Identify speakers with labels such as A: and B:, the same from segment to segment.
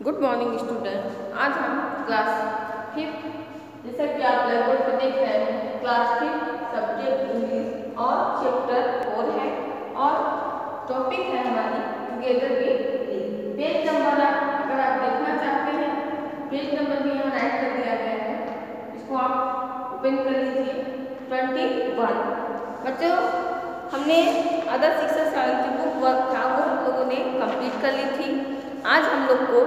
A: Good morning student. आज हम class fifth, जैसा कि आप ब्लैक बोर्ड पर देख रहे हैं, क्लास फिफ्थ सब्जेक्ट इंग्लिश और चैप्टर 4 है और टॉपिक है हमारी together we live. Page number अगर आप देखना चाहते हैं, पेज नंबर भी यहाँ राइट कर दिया गया है, इसको आप ओपन कर लीजिए। 21 बच्चों, हमने आदर्श शिक्षा सारंगी बुक वर्क था वो हम लोगों ने कंप्लीट कर ली थी। आज हम लोग को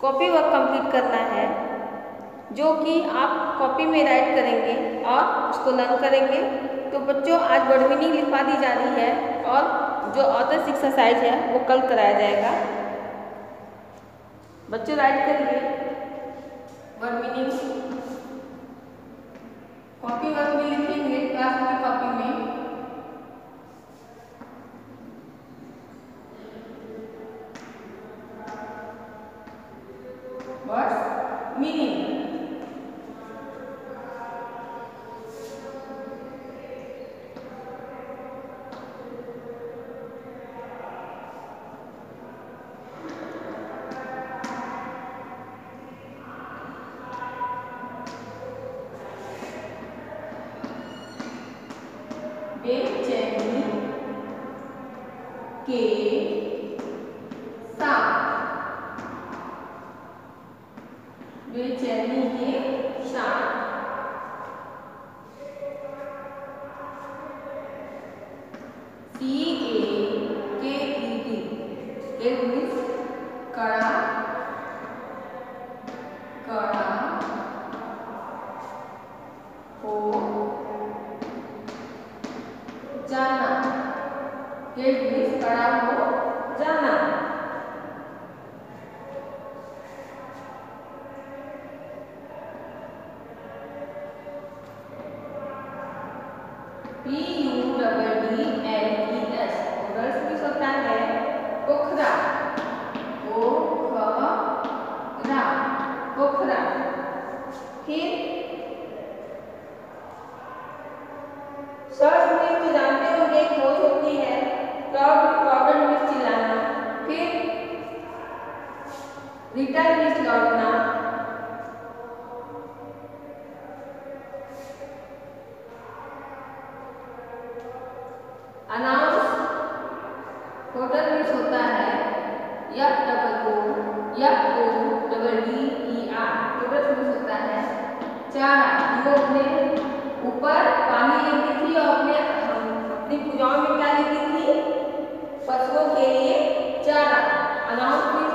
A: कॉपी वर्क कंप्लीट करना है, जो कि आप कॉपी में राइट करेंगे और उसको लर्न करेंगे। तो बच्चों, आज वर्ड मीनिंग लिखवा दी जा रही है और जो आदर्श एक्सरसाइज है वो कल कराया जाएगा। बच्चों राइट करिए वर्ड मीनिंग, कॉपी वर्क में लिखेंगे क्लास की कॉपी में। वर्ड्स मीनिंग, बेचैनी के साथ, बेचैनी के साथ, CAKED, it means कड़ा कड़ा हो जाना, it means कड़ा हो जाना। PUDDLES रस भी होता है पोखरा, पोखरा, पोखरा। फिर सर्च में तो जानते होंगे खोज होती है, क्राउड क्राउडेड में चिल्लाना। फिर रिटर्न में लौटना, अनाउंस होटल में होता है FOODDER, टोटल में होता है चारा। वो अपने ऊपर पानी लेती थी और अपनी पूजाओं में क्या लेती थी? पशुओं के लिए चारा। अनाउंसमेंट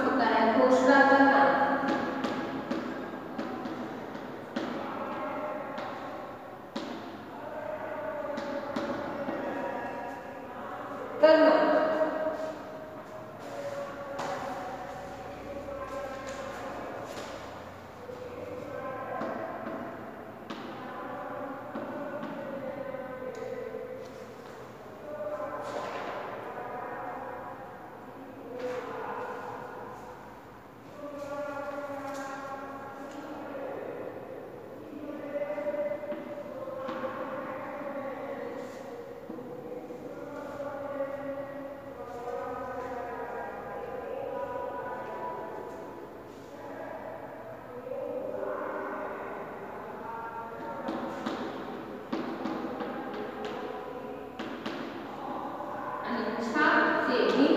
A: होता है घोषणा करना। करना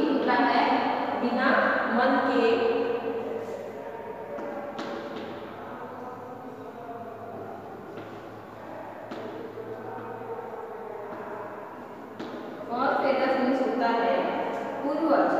A: होता है बिना मन के, और फेरस में होता है पूर्वज।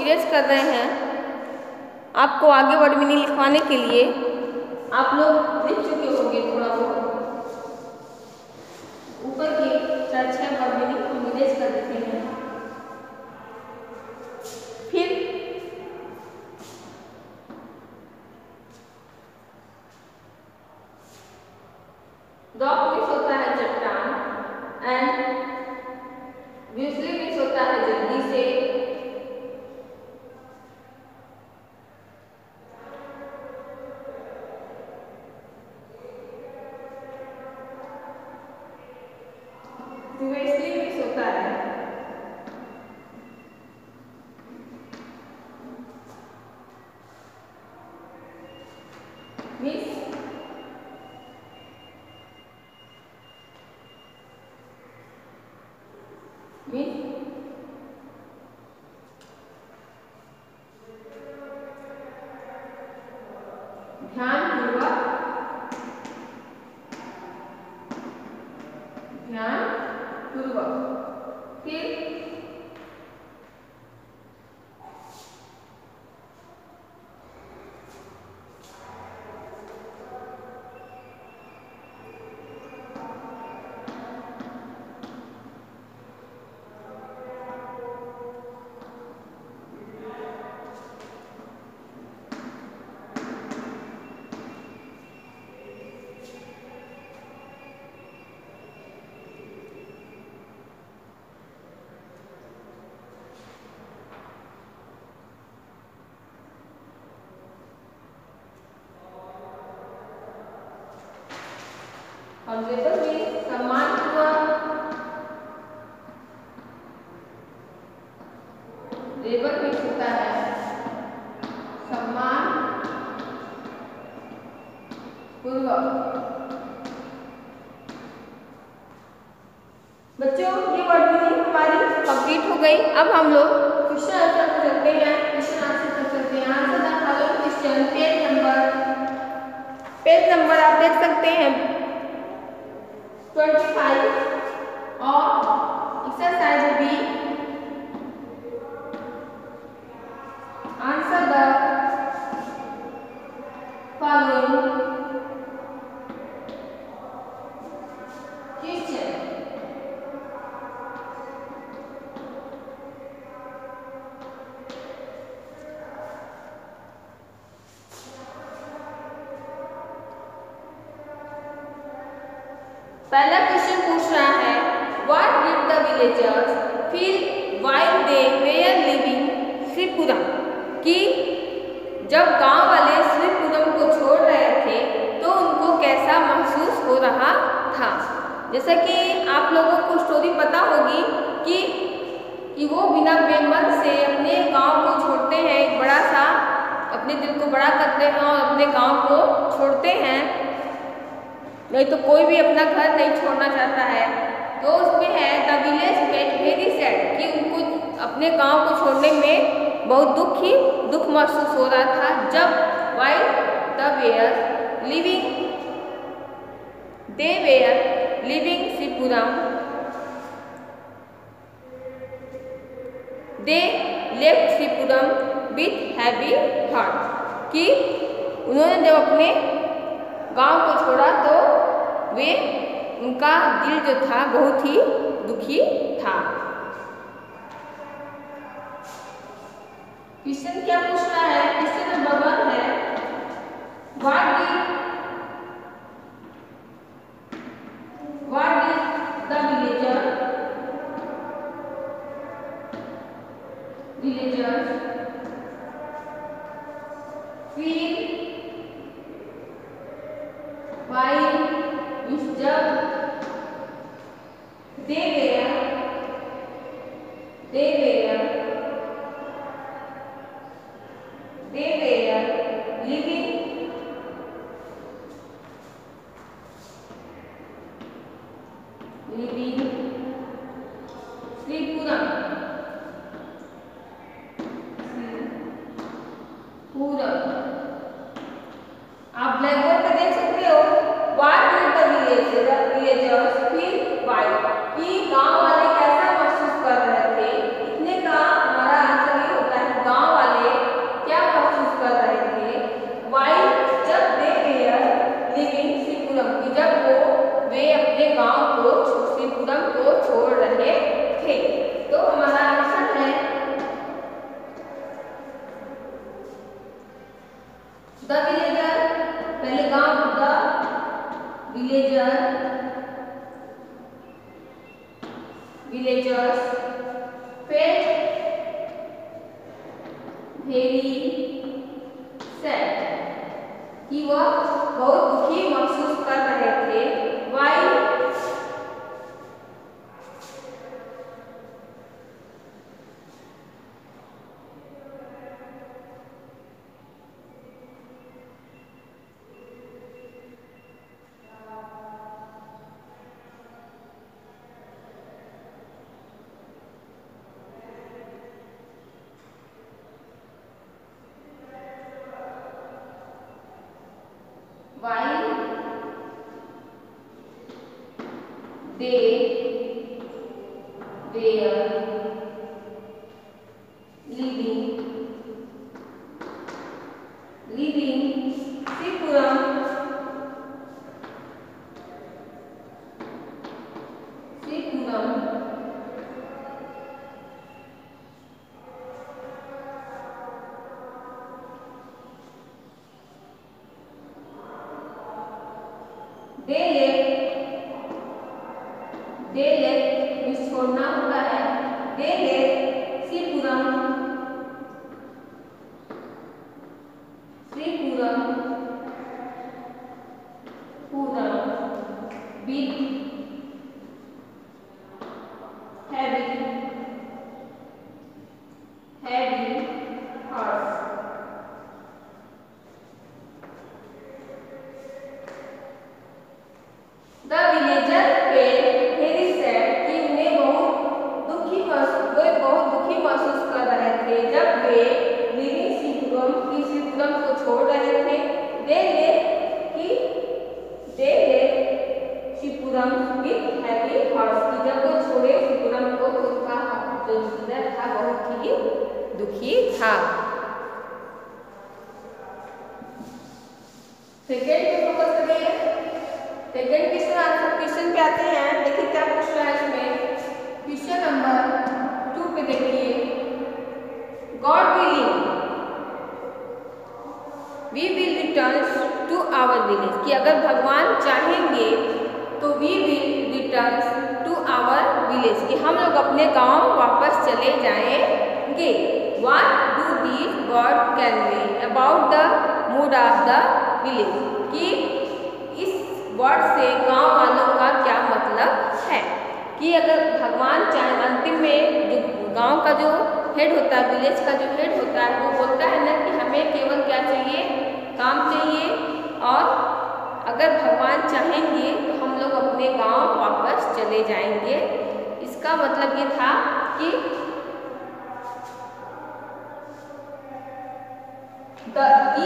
A: इरेज कर रहे हैं, आपको आगे वर्ड मीनिंग लिखवाने के लिए आप लोग लिख चुके होंगे थोड़ा बहुत। ऊपर की 4-6 वर्ड मीनिंग हम इरेज कर देते हैं। फिर रॉक मीन्स होता है चट्टान, एंड व्यूजली मीन्स होता है जल्दी से, सिवियसली मीन्स होता है मीन्स ध्यानपूर्वक। फिर ऑब्जेक्टिव मीन्स सम्मानपूर्वक, लेबर मीन्स होता है सम्मान पूर्वक। बच्चों, ये वर्ड मीनिंग हमारी कंप्लीट हो गई। अब हम लोग क्वेश्चन आंसर कर सकते हैं। क्वेश्चन आंसर कर सकते हैं। Answer the following question, page number आप देख सकते हैं 25 और exercise B. Answer the following question. पहला क्वेश्चन पूछ रहा है, what did the villagers feel while they were living Shripuram, कि जब गांव वाले श्रीपुरम को छोड़ रहे थे तो उनको कैसा महसूस हो रहा था। जैसा कि आप लोगों को स्टोरी पता होगी कि वो बिना बेमन से अपने गांव को छोड़ते हैं, एक बड़ा सा अपने दिल को बड़ा करते हैं और अपने गांव को छोड़ते हैं। नहीं तो कोई भी अपना घर नहीं छोड़ना चाहता है। तो उसमें है the village felt very sad, कि उनको अपने गांव को छोड़ने में बहुत दुख महसूस हो रहा था। जब while they were living Shripuram they left Shripuram with heavy heart, कि उन्होंने जब अपने गांव को छोड़ा तो उनका दिल जो था बहुत ही दुखी था। क्वेश्चन क्या पूछ रहा है? क्वेश्चन नंबर 1 है, what did the villagers feel while जब they were living श्रीपुरम आप ब्लैक बोर्ड पे देख सकते हो, what did the villagers feel while, कि गांव villagers felt very sad कि वह बहुत दुखी महसूस कर रहे थे। While they were leaving Sripuram, they left छोड़ना होता है। they left Sripuram with heavy hearts. The villager felt very sad कि उन्हें बहुत दुखी महसूस कर रहे थे जब वे श्रीपुरम को छोड़ रहे थे। they left Sripuram with heavy hearts कि जब वो छोड़े श्रीपुरम को तो उनका जो हृदय था बहुत ही दुखी था। सेकेंड पे फोकस करिए। सेकेंड क्वेश्चन पे आते हैं। देखिए क्या पूछ रहा है इसमें। क्वेश्चन नंबर 2 पे देखिए। God willing we will return to our village कि अगर भगवान चाहेंगे तो we will return to our village कि हम लोग अपने गांव वापस चले जाएंगे। What do this word convey about the mood of the village कि इस वर्ड से गांव वालों का क्या मतलब है कि अगर भगवान चाहे अंतिम में जो गांव का जो हेड होता है, विलेज का जो हेड होता है, वो बोलता है ना कि हमें केवल क्या चाहिए, काम चाहिए, और अगर भगवान चाहेंगे तो हम लोग अपने गांव वापस चले जाएंगे। इसका मतलब ये था कि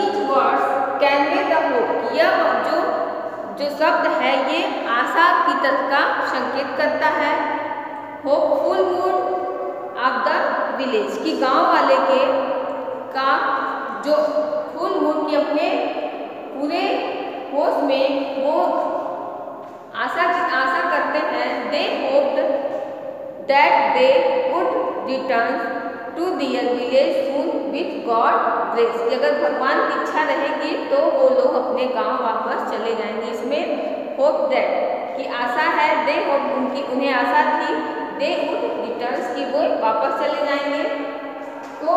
A: each words convey the hope। यह जो शब्द है ये आशा की तत्व का संकेत करता है। Hopeful mood of the village कि गांव वाले का जो फुल मूड की अपने पूरे होश में वो आशा करते हैं। They hoped that they would return to their village soon with God grace कि अगर भगवान की इच्छा रहेगी तो वो लोग अपने गांव वापस चले जाएंगे। इसमें होप दैट कि आशा है, दे होप उन्हें आशा थी, दे वुड रिटर्न कि वो वापस चले जाएंगे। तो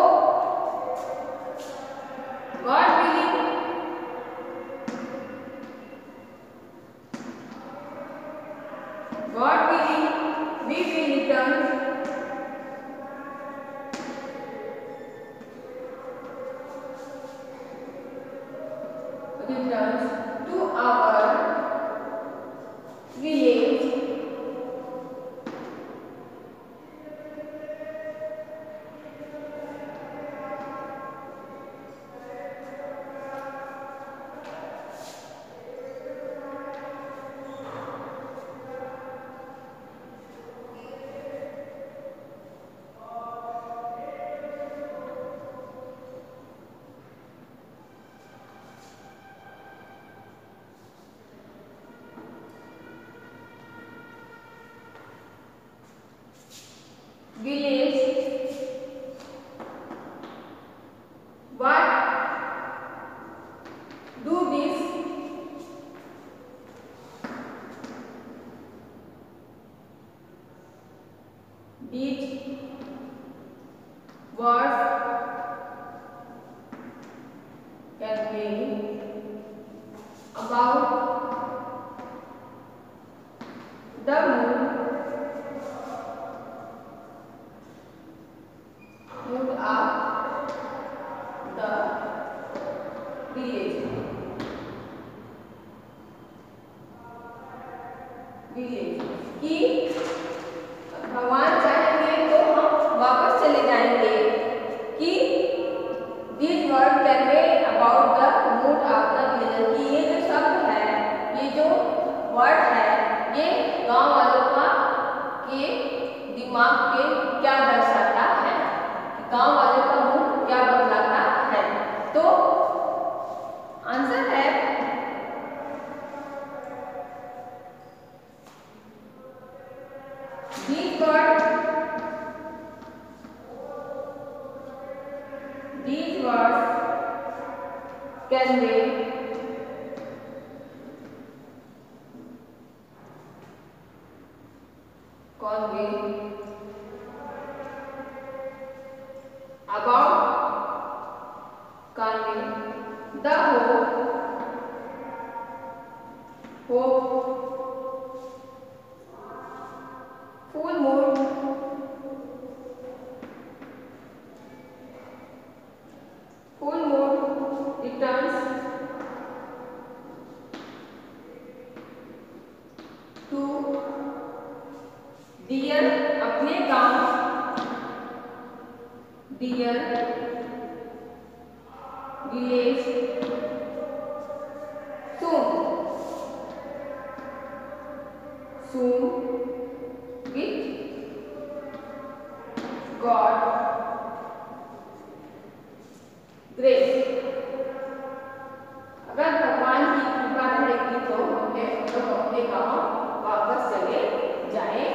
A: God willing we will return to our village what do this These words can be about the mood of the village. कि भगवान चाहेंगे तो हम वापस चले जाएंगे कि these words convey about the mood of the village, कि ये जो शब्द है, ये जो वर्ड है, ये गांव वालों का के दिमाग पे क्या दर्शाता है, गांव वालों का मूड क्या बतलाता है। तो आंसर है these words convey the hope, full mood, returns to dear अपने गांव, dear village soon with God grace। अगर भगवान की कृपा रहेगी तो हमें लोग अपने गांव वापस चले जाएंगे।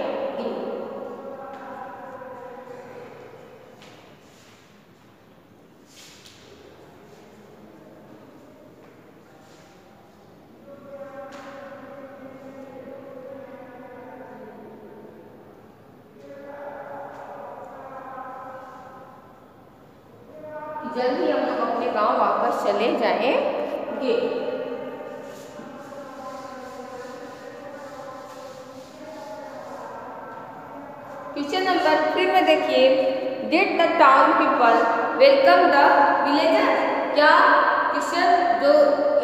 A: जल्दी हम लोग अपने गांव वापस चले जाएंगे। क्वेश्चन नंबर 3 में देखिए, did the town people welcome the villagers. क्या क्वेश्चन जो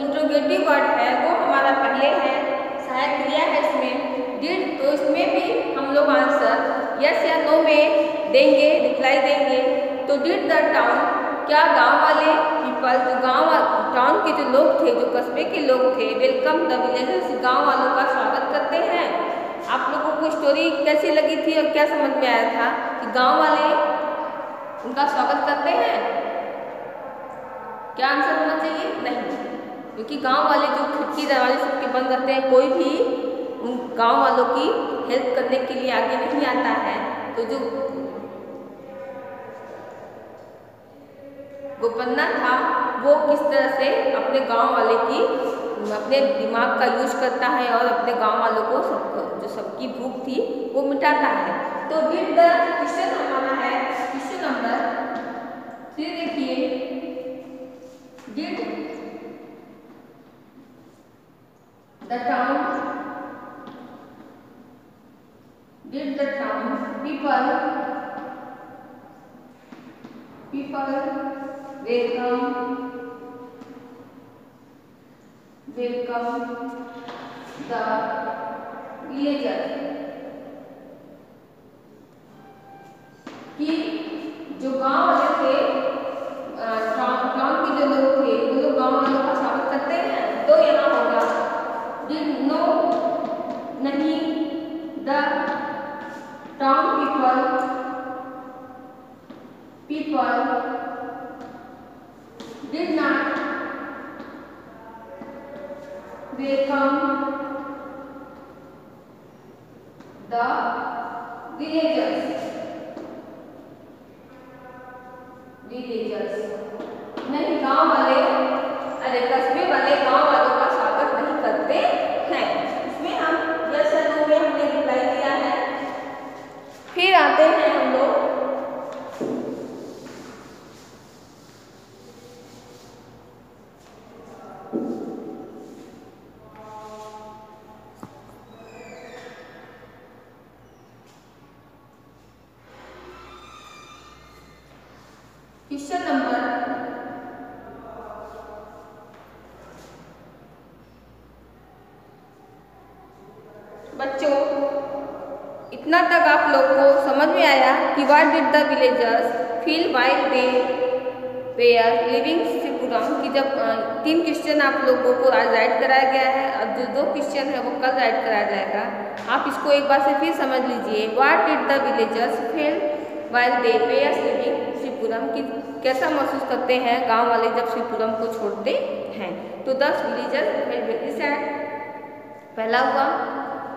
A: इंट्रोगेटिव वर्ड है वो हमारा पहले है, सहायक क्रिया है इसमें डिड, तो इसमें भी हम लोग आंसर यस या नो में देंगे, रिप्लाई देंगे। तो डिड द टाउन, क्या गांव वाले पीपल, जो टाउन के जो लोग थे, जो कस्बे के लोग थे, वेलकम द विलेजर्स, गांव वालों का स्वागत करते हैं। आप लोगों को स्टोरी कैसी लगी थी और क्या समझ में आया था कि गांव वाले उनका स्वागत करते हैं? क्या आंसर होना चाहिए? नहीं, क्योंकि गांव वाले जो खिड़की दरवाजे सबके बंद रहते हैं, कोई भी उन गांव वालों की हेल्प करने के लिए आगे नहीं आता है। तो जो गोपन्ना था वो किस तरह से अपने गांव वाले की, अपने दिमाग का यूज करता है और अपने गांव वालों को जो सबकी भूख थी वो मिटाता है। तो डिड द क्वेश्चन हमारा है क्वेश्चन नंबर 3। देखिए, did the town people welcome the villager, कि जो गांव वाले थे, टाउन के जो लोग थे वो लोग गांव वालों का स्वागत करते हैं। तो यहाँ होगा did no, नहीं, the town people did not welcome the villagers। नहीं, गांव वाले, अरे कस्बे वाले गांव वालों का स्वागत नहीं करते हैं। इसमें हम यस या नो में हमने रिप्लाई दिया है। फिर आते हैं क्वेश्चन नंबर बच्चों, इतना तक आप लोग को समझ में आया कि what did the villagers feel while they were living Tripuram की जब 3 क्वेश्चन आप लोगों को आज राइट कराया गया है और जो 2 क्वेश्चन है वो कल राइट कराया जाएगा। आप इसको एक बार से फिर समझ लीजिए। What did the villagers feel while they were living Tripuram की कैसा महसूस करते हैं गांव वाले जब त्रिपुरम को छोड़ते हैं। तो 10 विलेजर्स फेल्ट वेरी सैड। पहला हुआ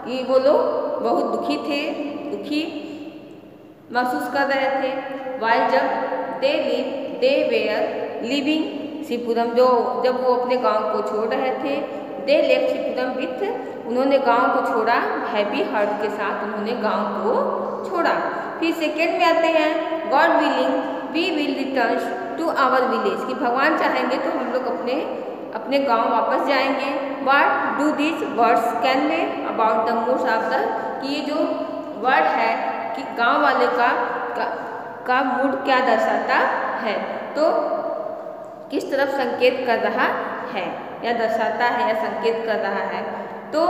A: कि वो लोग बहुत दुखी महसूस कर रहे थे। वाइल जब दे वेयर लिविंग त्रिपुरम जब वो अपने गांव को छोड़ रहे थे। दे लेफ्ट त्रिपुरम विथ उन्होंने गांव को छोड़ा हैप्पी हार्ट के साथ उन्होंने गांव को छोड़ा। फिर सेकेंड में आते हैं God willing we will return to our village कि भगवान चाहेंगे तो हम लोग अपने गांव वापस जाएंगे। What do this words can way about the most of the कि ये जो वर्ड है कि गांव वाले का मूड क्या दर्शाता है, तो किस तरफ संकेत कर रहा है या दर्शाता है या संकेत कर रहा है। तो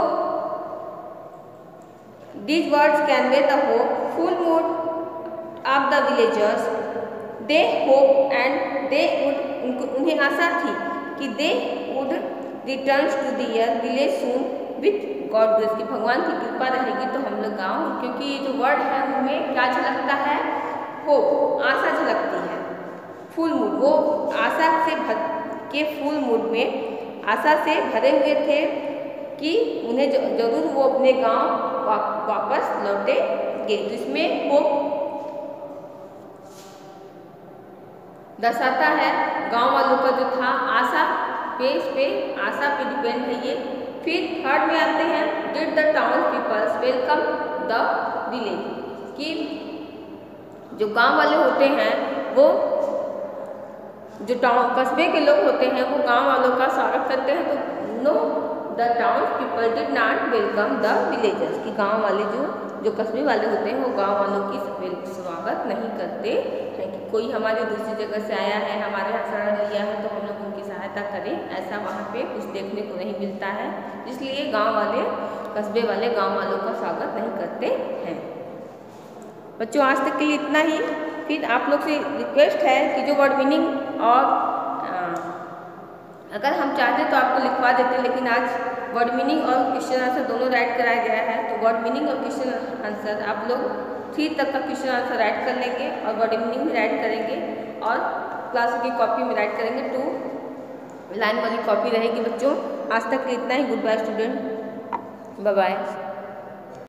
A: these words convey the hopeful mood of the villagers. They hope and they would उन्हें आशा थी कि they would return to their village soon with God grace कि भगवान की कृपा रहेगी तो हम लोग गाँव, क्योंकि ये जो वर्ड है उनमें क्या झलकता है, होप आशा झलकती है। फुल मूड वो आशा से के फुल मूड में आशा से भरे हुए थे कि उन्हें जरूर वो अपने गांव वापस लौटेंगे। तो इसमें होप दर्शाता है गांव वालों का जो था आशा पे डिपेंड है ये। फिर थर्ड में आते हैं did the town peoples welcome the village कि जो गांव वाले होते हैं वो जो टाउन कस्बे के लोग होते हैं वो गांव वालों का स्वागत करते हैं। तो know the town people did not welcome the villagers कि गांव वाले जो कस्बे वाले होते हैं वो गांव वालों की स्वागत नहीं करते हैं कि कोई हमारी दूसरी जगह से आया है, हमारे यहाँ शरण लिया है तो हम लोग उनकी सहायता करें, ऐसा वहाँ पे कुछ देखने को नहीं मिलता है। इसलिए गांव वाले कस्बे वाले गांव वालों का स्वागत नहीं करते हैं। बच्चों आज तक के लिए इतना ही। फिर आप लोग से रिक्वेस्ट है कि जो वर्ड मीनिंग और अगर हम चाहते तो आपको लिखवा देते, लेकिन आज वर्ड मीनिंग और क्वेश्चन आंसर दोनों राइट कराया गया है। तो वर्ड मीनिंग और क्वेश्चन आंसर आप लोग 3 तक का क्वेश्चन आंसर राइट कर लेंगे और वर्ड मीनिंग भी राइट करेंगे और क्लास की कॉपी में राइट करेंगे। 2 लाइन वाली कॉपी रहेगी बच्चों। आज तक के लिए इतना ही। Goodbye student, bye bye.